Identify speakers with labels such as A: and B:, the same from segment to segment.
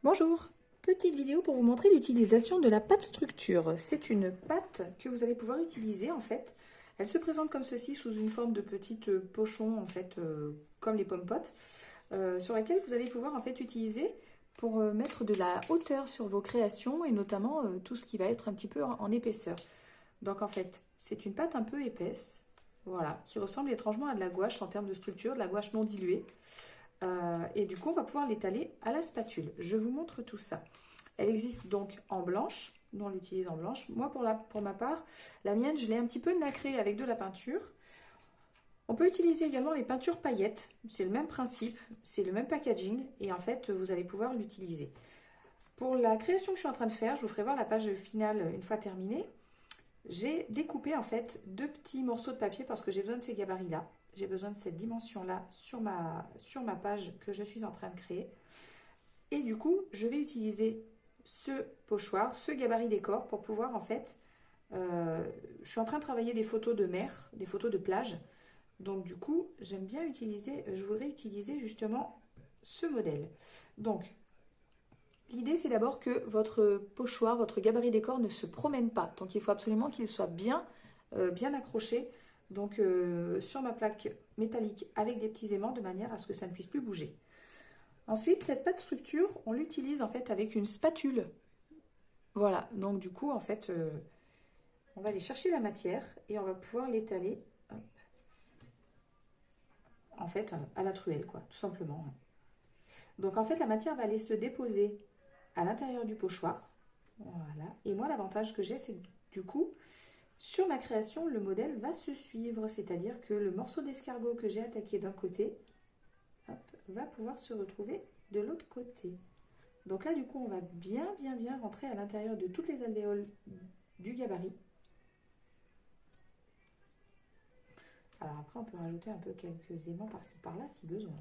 A: Bonjour, petite vidéo pour vous montrer l'utilisation de la pâte structure. C'est une pâte que vous allez pouvoir utiliser en fait. Elle se présente comme ceci sous une forme de petite pochon en fait, comme les pommes-potes, sur laquelle vous allez pouvoir en fait utiliser pour mettre de la hauteur sur vos créations et notamment tout ce qui va être un petit peu en épaisseur. Donc en fait, c'est une pâte un peu épaisse, voilà, qui ressemble étrangement à de la gouache en termes de structure, de la gouache non diluée. Et du coup, on va pouvoir l'étaler à la spatule. Je vous montre tout ça. Elle existe donc en blanche. Nous, on l'utilise en blanche. Moi, pour ma part, la mienne, je l'ai un petit peu nacrée avec de la peinture. On peut utiliser également les peintures paillettes. C'est le même principe, c'est le même packaging. Et en fait, vous allez pouvoir l'utiliser. Pour la création que je suis en train de faire, je vous ferai voir la page finale une fois terminée. J'ai découpé en fait deux petits morceaux de papier parce que j'ai besoin de ces gabarits-là. J'ai besoin de cette dimension-là sur ma page que je suis en train de créer. Et du coup, je vais utiliser ce pochoir, ce gabarit décor pour pouvoir en fait... je suis en train de travailler des photos de mer, des photos de plage. Donc du coup, j'aime bien utiliser, je voudrais utiliser justement ce modèle. Donc, l'idée c'est d'abord que votre pochoir, votre gabarit décor ne se promène pas. Donc il faut absolument qu'il soit bien accroché donc, sur ma plaque métallique avec des petits aimants de manière à ce que ça ne puisse plus bouger. Ensuite, cette pâte structure, on l'utilise en fait avec une spatule. Voilà, donc du coup, en fait, on va aller chercher la matière et on va pouvoir l'étaler en fait à la truelle, quoi, tout simplement. Donc en fait, la matière va aller se déposer à l'intérieur du pochoir. Voilà. Et moi, l'avantage que j'ai, c'est du coup, sur ma création, le modèle va se suivre. C'est-à-dire que le morceau d'escargot que j'ai attaqué d'un côté, hop, va pouvoir se retrouver de l'autre côté. Donc là, du coup, on va bien rentrer à l'intérieur de toutes les alvéoles du gabarit. Alors après, on peut rajouter un peu quelques aimants par-ci par-là si besoin.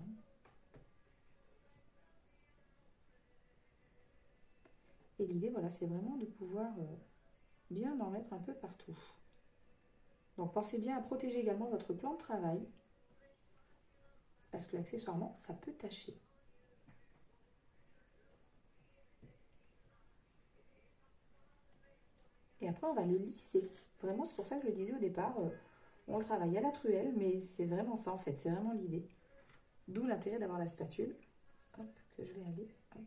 A: Et l'idée, voilà, c'est vraiment de pouvoir bien en mettre un peu partout. Donc pensez bien à protéger également votre plan de travail, parce que accessoirement, ça peut tacher. Et après, on va le lisser. Vraiment, c'est pour ça que je le disais au départ, on le travaille à la truelle, mais c'est vraiment ça en fait, c'est vraiment l'idée. D'où l'intérêt d'avoir la spatule. Hop, que je vais aller. Hop.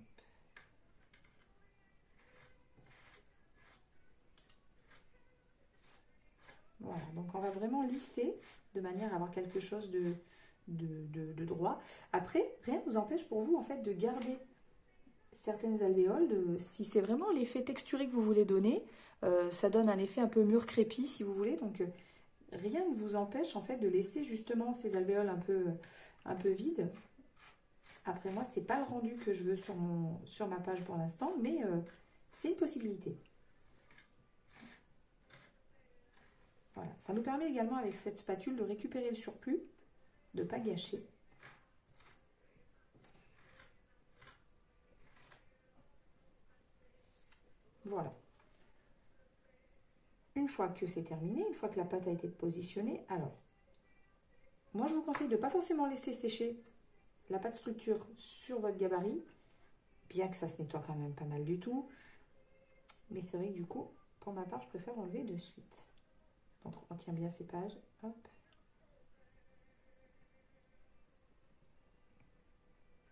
A: Voilà, donc on va vraiment lisser de manière à avoir quelque chose de droit. Après, rien ne vous empêche pour vous en fait de garder certaines alvéoles, si c'est vraiment l'effet texturé que vous voulez donner, ça donne un effet un peu mûr crépi si vous voulez, donc rien ne vous empêche en fait de laisser justement ces alvéoles un peu vides. Après moi, c'est pas le rendu que je veux sur ma page pour l'instant, mais c'est une possibilité. Voilà. Ça nous permet également avec cette spatule de récupérer le surplus, de ne pas gâcher. Voilà. Une fois que c'est terminé, une fois que la pâte a été positionnée, alors, moi je vous conseille de ne pas forcément laisser sécher la pâte structure sur votre gabarit, bien que ça se nettoie quand même pas mal du tout. Mais c'est vrai que du coup, pour ma part, je préfère enlever de suite. Donc on tient bien ces pages. Hop.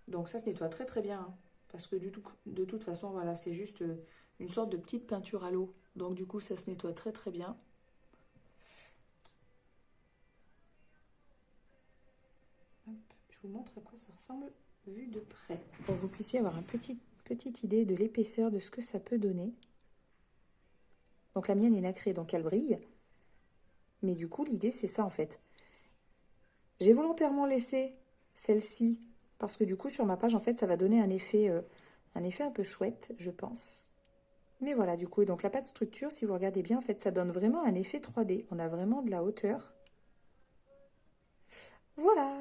A: Donc ça se nettoie très bien, hein, parce que de toute façon, voilà, c'est juste une sorte de petite peinture à l'eau. Donc du coup, ça se nettoie très bien. Hop, je vous montre à quoi ça ressemble vu de près, pour que vous puissiez avoir une petite idée de l'épaisseur de ce que ça peut donner. Donc la mienne est nacrée, donc elle brille. Mais du coup, l'idée, c'est ça en fait. J'ai volontairement laissé celle-ci, parce que du coup, sur ma page, en fait, ça va donner un effet un peu chouette, je pense. Mais voilà, du coup, donc la pâte structure, si vous regardez bien, en fait, ça donne vraiment un effet 3D. On a vraiment de la hauteur. Voilà!